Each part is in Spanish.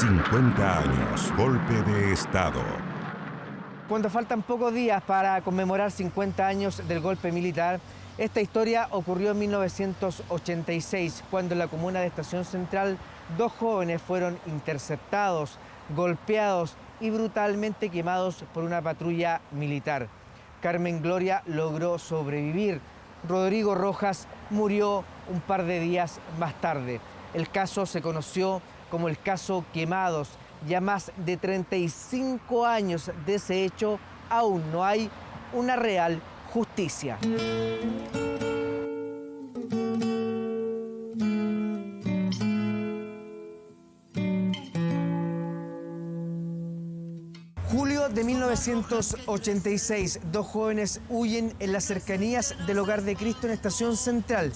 50 años. Golpe de Estado. Cuando faltan pocos días para conmemorar 50 años del golpe militar, esta historia ocurrió en 1986, cuando en la comuna de Estación Central 2 jóvenes fueron interceptados, golpeados y brutalmente quemados por una patrulla militar. Carmen Gloria logró sobrevivir. Rodrigo Rojas murió un par de días más tarde. El caso se conoció como el caso Quemados. Ya más de 35 años de ese hecho, aún no hay una real justicia. Julio de 1986, 2 jóvenes huyen en las cercanías del Hogar de Cristo en Estación Central.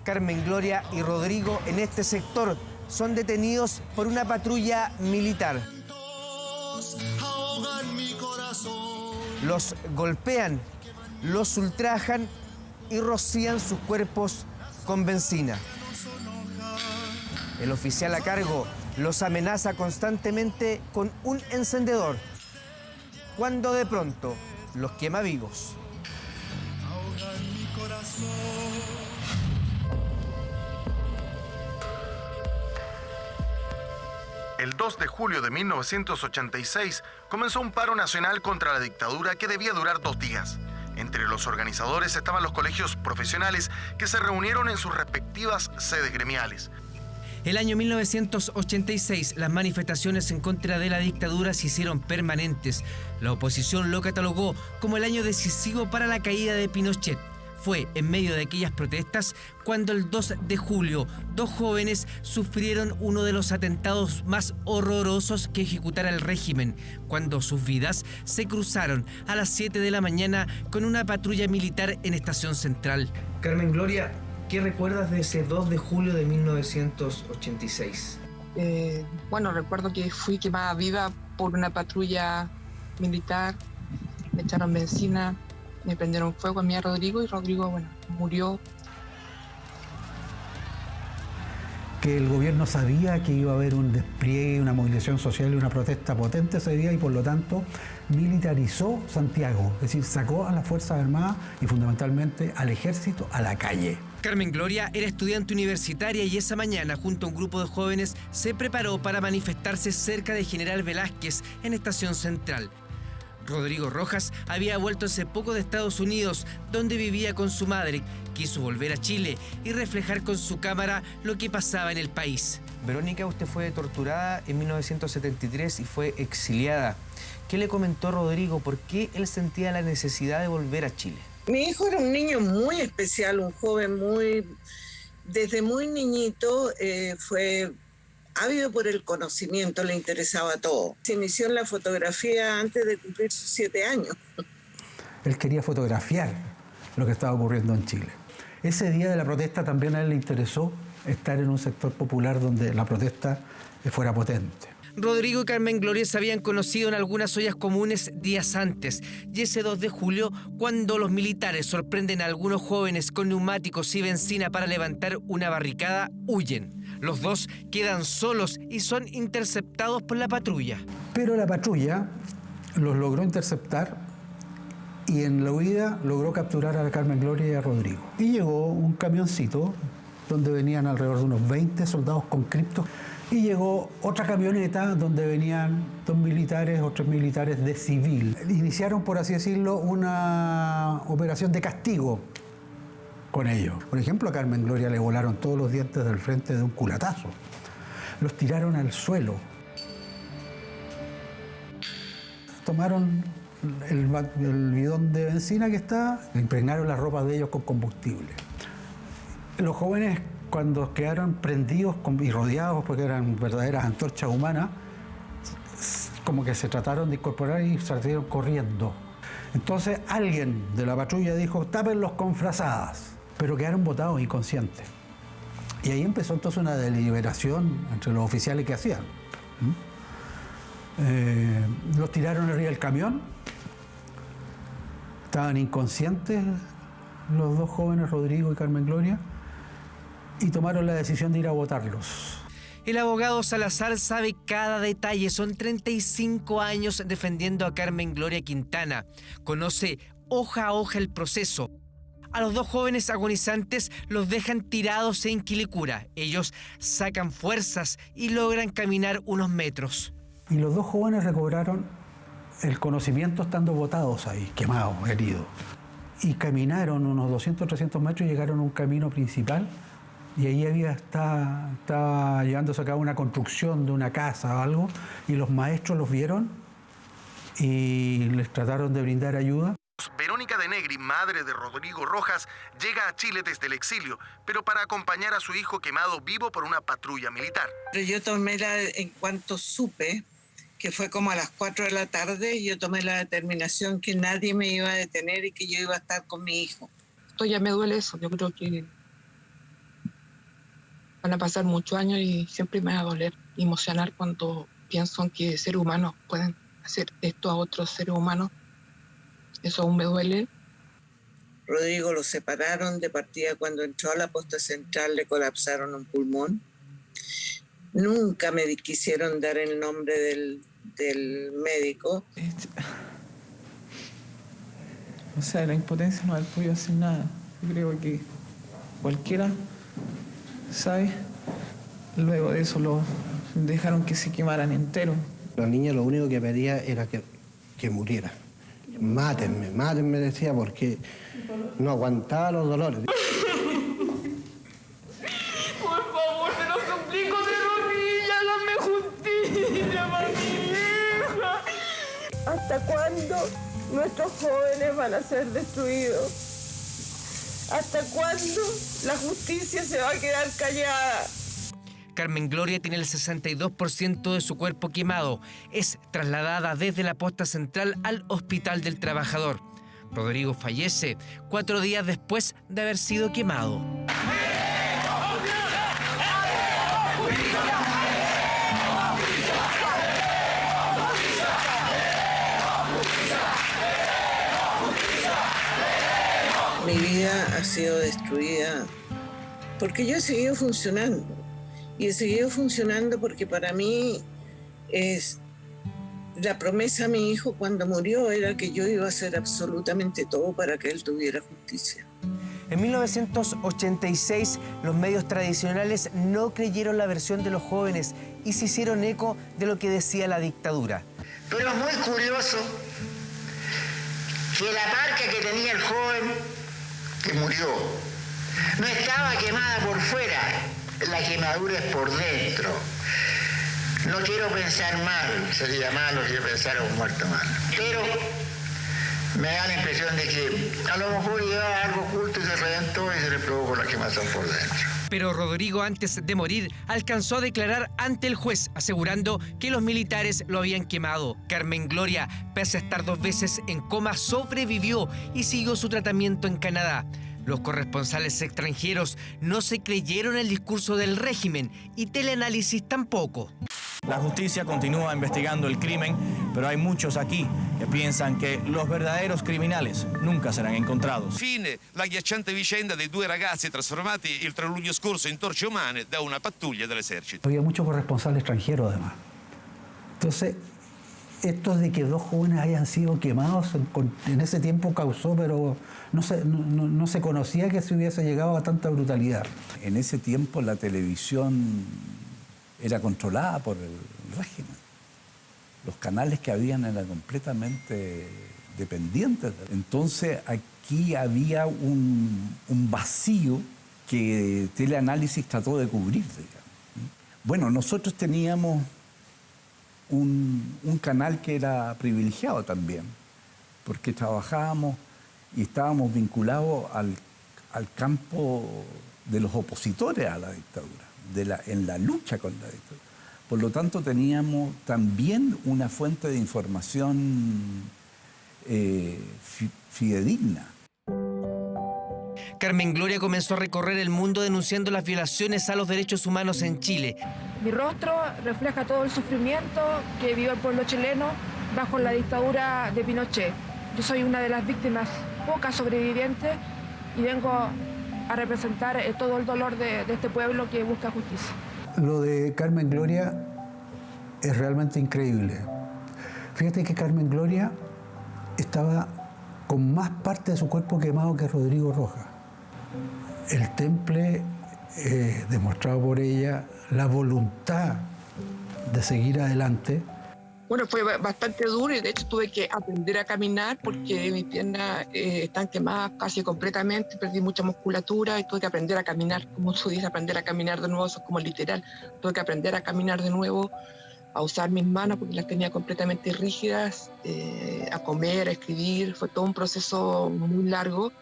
Carmen Gloria y Rodrigo en este sector son detenidos por una patrulla militar. Los golpean, los ultrajan y rocían sus cuerpos con benzina. El oficial a cargo los amenaza constantemente con un encendedor, cuando de pronto los quema vivos. El 2 de julio de 1986 comenzó un paro nacional contra la dictadura que debía durar 2 días. Entre los organizadores estaban los colegios profesionales que se reunieron en sus respectivas sedes gremiales. El año 1986, las manifestaciones en contra de la dictadura se hicieron permanentes. La oposición lo catalogó como el año decisivo para la caída de Pinochet. Fue en medio de aquellas protestas cuando el 2 de julio 2 jóvenes sufrieron uno de los atentados más horrorosos que ejecutara el régimen, cuando sus vidas se cruzaron a las 7 de la mañana con una patrulla militar en Estación Central. Carmen Gloria, ¿qué recuerdas de ese 2 de julio de 1986? Bueno, recuerdo que fui quemada viva por una patrulla militar, me echaron benzina, me prendieron fuego a mí a Rodrigo y Rodrigo, bueno, murió. Que el gobierno sabía que iba a haber un despliegue, una movilización social y una protesta potente ese día y por lo tanto militarizó Santiago, es decir, sacó a las Fuerzas Armadas y fundamentalmente al ejército a la calle. Carmen Gloria era estudiante universitaria y esa mañana, junto a un grupo de jóvenes, se preparó para manifestarse cerca de General Velázquez en Estación Central. Rodrigo Rojas había vuelto hace poco de Estados Unidos, donde vivía con su madre. Quiso volver a Chile y reflejar con su cámara lo que pasaba en el país. Verónica, usted fue torturada en 1973 y fue exiliada. ¿Qué le comentó Rodrigo? ¿Por qué él sentía la necesidad de volver a Chile? Mi hijo era un niño muy especial, un joven desde muy niñito fue ávido por el conocimiento, le interesaba todo. Se inició en la fotografía antes de cumplir sus 7 años. Él quería fotografiar lo que estaba ocurriendo en Chile. Ese día de la protesta también a él le interesó estar en un sector popular donde la protesta fuera potente. Rodrigo y Carmen Gloria se habían conocido en algunas ollas comunes días antes, y ese 2 de julio, cuando los militares sorprenden a algunos jóvenes con neumáticos y benzina para levantar una barricada, huyen. Los 2 quedan solos y son interceptados por la patrulla. Pero la patrulla los logró interceptar y en la huida logró capturar a Carmen Gloria y a Rodrigo. Y llegó un camioncito donde venían alrededor de unos 20 soldados conscriptos. Y llegó otra camioneta donde venían 2 militares o 3 militares de civil. Iniciaron, por así decirlo, una operación de castigo con ellos. Por ejemplo, a Carmen Gloria le volaron todos los dientes del frente de un culatazo. Los tiraron al suelo. Tomaron el bidón de benzina que está, le impregnaron las ropas de ellos con combustible. Los jóvenes, cuando quedaron prendidos y rodeados, porque eran verdaderas antorchas humanas, como que se trataron de incorporar y salieron corriendo. Entonces alguien de la patrulla dijo, tápenlos con frazadas, pero quedaron botados inconscientes. Y ahí empezó entonces una deliberación entre los oficiales que hacían. Los tiraron arriba del camión, estaban inconscientes los 2 jóvenes, Rodrigo y Carmen Gloria, y tomaron la decisión de ir a votarlos. El abogado Salazar sabe cada detalle. Son 35 años defendiendo a Carmen Gloria Quintana. Conoce hoja a hoja el proceso. A los dos jóvenes agonizantes los dejan tirados en Quilicura. Ellos sacan fuerzas y logran caminar unos metros. Y los dos jóvenes recobraron el conocimiento estando botados ahí, quemados, heridos. Y caminaron unos 200, 300 metros y llegaron a un camino principal. Y ahí estaba llevándose a cabo una construcción de una casa o algo. Y los maestros los vieron y les trataron de brindar ayuda. Verónica de Negri, madre de Rodrigo Rojas, llega a Chile desde el exilio, pero para acompañar a su hijo quemado vivo por una patrulla militar. Pero yo tomé en cuanto supe, que fue como a las 4 de la tarde, yo tomé la determinación que nadie me iba a detener y que yo iba a estar con mi hijo. Esto ya me duele eso, yo creo que van a pasar muchos años y siempre me va a doler y emocionar cuando pienso en que seres humanos pueden hacer esto a otros seres humanos. Eso aún me duele. Rodrigo lo separaron de partida cuando entró a la posta central, le colapsaron un pulmón. Nunca me quisieron dar el nombre del médico. O sea, la impotencia no haber podido hacer nada. Yo creo que cualquiera sabe. Luego de eso lo dejaron que se quemaran enteros. La niña lo único que pedía era que muriera. Mátenme, mátenme, decía, porque no aguantaba los dolores. Por favor, te lo suplico de rodillas, dame justicia para mi hija. ¿Hasta cuándo nuestros jóvenes van a ser destruidos? ¿Hasta cuándo la justicia se va a quedar callada? Carmen Gloria tiene el 62% de su cuerpo quemado. Es trasladada desde la posta central al Hospital del Trabajador. Rodrigo fallece 4 días después de haber sido quemado. Mi vida ha sido destruida porque yo he seguido funcionando. Y he seguido funcionando porque para mí es la promesa a mi hijo cuando murió era que yo iba a hacer absolutamente todo para que él tuviera justicia. En 1986, los medios tradicionales no creyeron la versión de los jóvenes y se hicieron eco de lo que decía la dictadura. Pero es muy curioso que la marca que tenía el joven que murió no estaba quemada por fuera. La quemadura es por dentro. No quiero pensar mal, sería malo que pensara un muerto mal. Pero me da la impresión de que a lo mejor llevaba algo oculto y se reventó y se le provocó la quemazón por dentro. Pero Rodrigo, antes de morir, alcanzó a declarar ante el juez, asegurando que los militares lo habían quemado. Carmen Gloria, pese a estar 2 veces en coma, sobrevivió y siguió su tratamiento en Canadá. Los corresponsales extranjeros no se creyeron el discurso del régimen y Teleanálisis tampoco. La justicia continúa investigando el crimen, pero hay muchos aquí che pensano che los verdaderos criminales nunca saranno encontrados. Fine l'agghiacciante vicenda dei 2 ragazzi trasformati il 3 luglio scorso in torce umane da una pattuglia dell'esercito. Había muchos corresponsales extranjeros además. Entonces, esto de que 2 jóvenes hayan sido quemados en ese tiempo causó, pero no se conocía que se hubiese llegado a tanta brutalidad. En ese tiempo la televisión era controlada por el régimen. Los canales que habían eran completamente dependientes. Entonces aquí había un vacío que Teleanálisis trató de cubrir, digamos. Bueno, nosotros teníamos un canal que era privilegiado también, porque trabajábamos y estábamos vinculados al campo de los opositores a la dictadura, en la lucha contra la dictadura. Por lo tanto, teníamos también una fuente de información fidedigna. Carmen Gloria comenzó a recorrer el mundo denunciando las violaciones a los derechos humanos en Chile. Mi rostro refleja todo el sufrimiento que vive el pueblo chileno bajo la dictadura de Pinochet. Yo soy una de las víctimas, pocas sobrevivientes, y vengo a representar todo el dolor de este pueblo que busca justicia. Lo de Carmen Gloria es realmente increíble. Fíjate que Carmen Gloria estaba con más parte de su cuerpo quemado que Rodrigo Rojas. El temple demostrado por ella, la voluntad de seguir adelante. Bueno, fue bastante duro y de hecho tuve que aprender a caminar porque mis piernas están quemadas casi completamente, perdí mucha musculatura y tuve que aprender a caminar, como tú dices, aprender a caminar de nuevo, eso es como literal, tuve que aprender a caminar de nuevo, a usar mis manos porque las tenía completamente rígidas, a comer, a escribir, fue todo un proceso muy largo,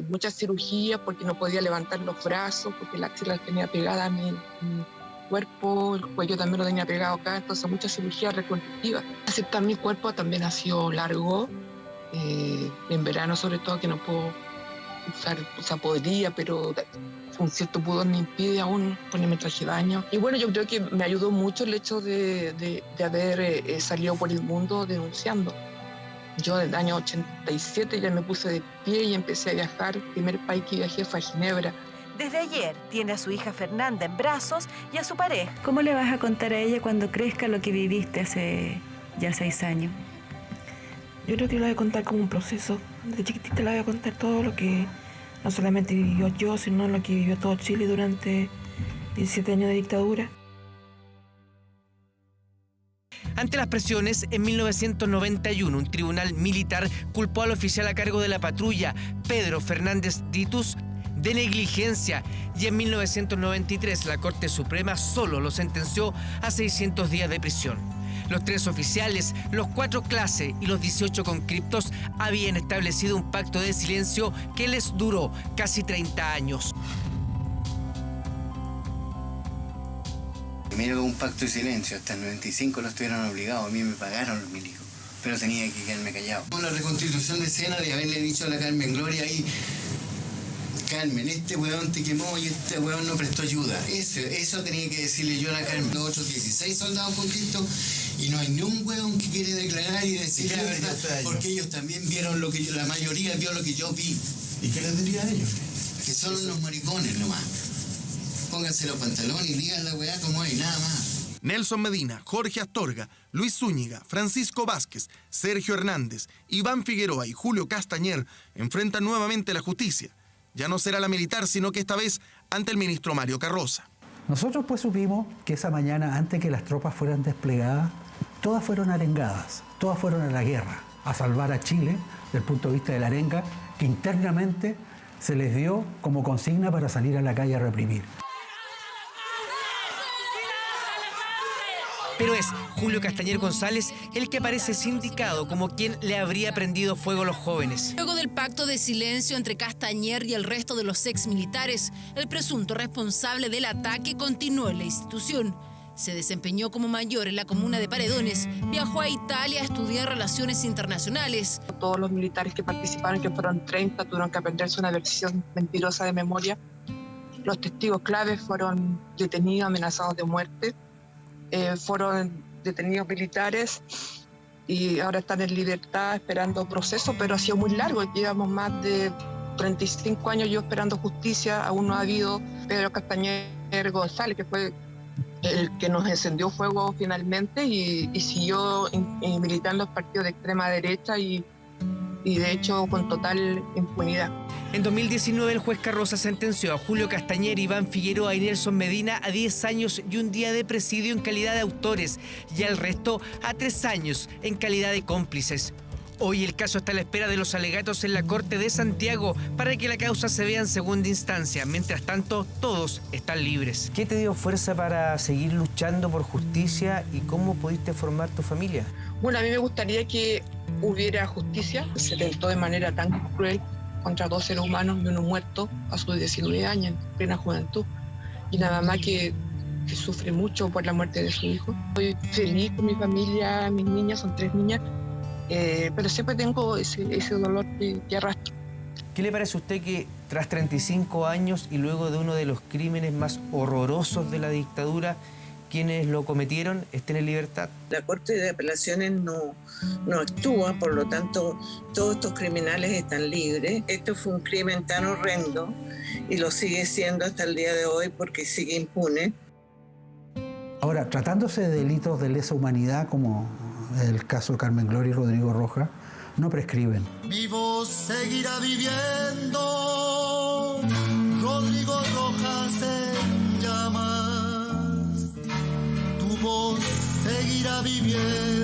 muchas cirugías porque no podía levantar los brazos, porque la axila las tenía pegada a mi cuerpo, el cuello también lo tenía pegado acá, entonces muchas cirugías reconstructivas. Aceptar mi cuerpo también ha sido largo, en verano sobre todo, que no puedo usar, o sea, podría, pero un cierto pudor me impide aún ponerme traje de baño. Y bueno, yo creo que me ayudó mucho el hecho de haber salido por el mundo denunciando. Yo desde el año 87 ya me puse de pie y empecé a viajar. El primer país que viajé fue a Ginebra. Desde ayer tiene a su hija Fernanda en brazos y a su pareja. ¿Cómo le vas a contar a ella cuando crezca lo que viviste hace ya 6 años? Yo creo que le voy a contar como un proceso. Desde chiquitita le voy a contar todo lo que no solamente vivió yo, sino lo que vivió todo Chile durante 17 años de dictadura. Ante las presiones, en 1991, un tribunal militar culpó al oficial a cargo de la patrulla, Pedro Fernández Ditus, de negligencia, y en 1993 la Corte Suprema solo lo sentenció a 600 días de prisión. Los 3 oficiales, los 4 clases y los 18 conscriptos habían establecido un pacto de silencio que les duró casi 30 años. Primero un pacto de silencio, hasta el 95 no estuvieron obligados, a mí me pagaron los milicos, pero tenía que quedarme callado. La reconstitución de escena de haberle dicho a la Carmen Gloria ahí, Carmen, este huevón te quemó y este huevón no prestó ayuda. Eso tenía que decirle yo a la Carmen. Los otros 16 soldados con Cristo y no hay ni un huevón que quiere declarar y decir la verdad, porque ellos también vieron lo que yo, la mayoría vio lo que yo vi. ¿Y qué les diría a ellos? Que son unos maricones nomás. Pónganse los pantalones y digan la weá como hay, nada más. Nelson Medina, Jorge Astorga, Luis Zúñiga, Francisco Vázquez, Sergio Hernández, Iván Figueroa y Julio Castañer enfrentan nuevamente la justicia. Ya no será la militar, sino que esta vez ante el ministro Mario Carroza. Nosotros pues supimos que esa mañana, antes que las tropas fueran desplegadas, todas fueron arengadas, todas fueron a la guerra, a salvar a Chile, desde el punto de vista de la arenga, que internamente se les dio como consigna para salir a la calle a reprimir. Pero es Julio Castañer González el que aparece sindicado como quien le habría prendido fuego a los jóvenes. Luego del pacto de silencio entre Castañer y el resto de los exmilitares, el presunto responsable del ataque continuó en la institución. Se desempeñó como mayor en la comuna de Paredones, viajó a Italia a estudiar relaciones internacionales. Todos los militares que participaron, que fueron 30, tuvieron que aprenderse una versión mentirosa de memoria. Los testigos claves fueron detenidos, amenazados de muerte. Fueron detenidos militares y ahora están en libertad esperando proceso, pero ha sido muy largo. Llevamos más de 35 años yo esperando justicia, aún no ha habido. Pedro Castañer González, que fue el que nos encendió fuego finalmente y siguió militando los partidos de extrema derecha y de hecho con total impunidad. En 2019 el juez Carroza sentenció a Julio Castañer, Iván Figueroa y Nelson Medina a 10 años y un día de presidio en calidad de autores y al resto a 3 años en calidad de cómplices. Hoy el caso está a la espera de los alegatos en la Corte de Santiago para que la causa se vea en segunda instancia. Mientras tanto, todos están libres. ¿Qué te dio fuerza para seguir luchando por justicia y cómo pudiste formar tu familia? Bueno, a mí me gustaría que hubiera justicia. Se tentó de manera tan cruel contra 2 seres humanos y uno muerto a sus 19 años, en plena juventud. Y una mamá que sufre mucho por la muerte de su hijo. Estoy feliz con mi familia, mis niñas, son 3 niñas, pero siempre tengo ese dolor que arrastro. ¿Qué le parece a usted que tras 35 años y luego de uno de los crímenes más horrorosos de la dictadura, quienes lo cometieron estén en libertad. La Corte de Apelaciones no actúa, por lo tanto, todos estos criminales están libres. Esto fue un crimen tan horrendo y lo sigue siendo hasta el día de hoy porque sigue impune. Ahora, tratándose de delitos de lesa humanidad, como el caso de Carmen Gloria y Rodrigo Rojas, no prescriben. Vivo seguirá viviendo, Rodrigo Rojas en llamas, tu voz seguirá viviendo.